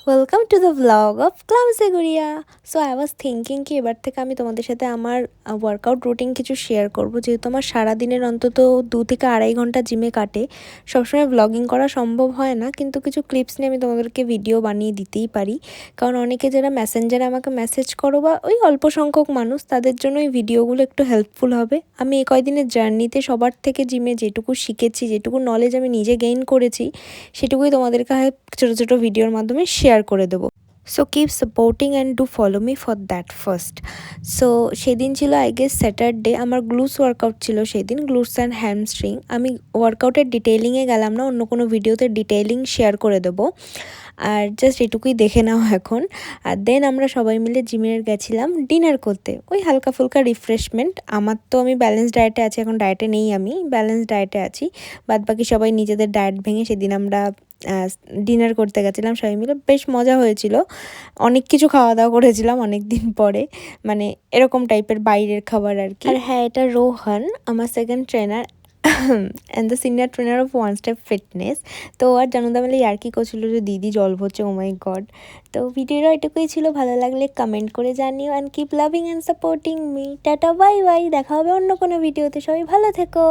Welcome to the vlog of clumsy Gudiya. So I was thinking কি এবার থেকে আমি তোমাদের সাথে আমার ওয়ার্কআউট রুটিন কিছু শেয়ার করব, যেহেতু আমার সারাদিনের অন্তত 2 থেকে 2.5 ঘন্টা জিমে কাটে। সবসময় ব্লগিং করা সম্ভব হয় না, কিন্তু কিছু ক্লিপস নিয়ে আমি তোমাদেরকে ভিডিও বানিয়ে দিতেই পারি। কারণ অনেকে যারা মেসেঞ্জারে আমাকে মেসেজ করো বা ওই অল্প সংখ্যক মানুষ, তাদের জন্য এই ভিডিওগুলো একটু হেল্পফুল হবে। আমি এই কয়দিনের জার্নিতে সবার থেকে জিমে যেটুকু শিখেছি, যেটুকু নলেজ আমি নিজে গেইন করেছি, সেটুকুই তোমাদেরকে ছোটো ছোটো ভিডিওর মাধ্যমে শেয়ার করে দেবো। So keep supporting and do follow me for that first. So সেদিন ছিল আই গেস স্যাটারডে, আমার গ্লুস ওয়ার্কআউট ছিল সেদিন, গ্লুস অ্যান্ড হ্যামস্ট্রিং। আমি ওয়ার্কআউটের ডিটেইলিংয়ে গেলাম না, অন্য কোনো ভিডিওতে ডিটেইলিং শেয়ার করে দেবো। আর জাস্ট এটুকুই দেখে নাও এখন। আর দেন আমরা সবাই মিলে জিমের গেছিলাম ডিনার করতে, ওই হালকা ফুলকা রিফ্রেশমেন্ট। আমার তো আমি ব্যালেন্স ডায়েটে আছি, এখন ডায়েটে নেই, আমি ব্যালেন্স ডায়েটে আছি। বাদ বাকি সবাই নিজেদের ডায়েট ভেঙে সেদিন আমরা ডিনার করতে গেছিলাম সবাই মিলে, বেশ মজা হয়েছিল। অনেক কিছু খাওয়া দাওয়া করেছিলাম অনেক দিন পরে, মানে এরকম টাইপের বাইরের খাবার আর কি। আর হ্যাঁ, এটা রোহন, আমার second trainer and the senior trainer of one step fitness. তো আর জানুদা মিলে ইয়ার্কি করছিল যে দিদি জল ভরছে, ও মাই গড। তো ভিডিওটা এটুকুই ছিল, ভালো লাগলে কমেন্ট করে জানিও and keep loving and supporting me. Tata, bye bye, দেখা হবে অন্য কোনো ভিডিওতে, সবাই ভালো থেকো।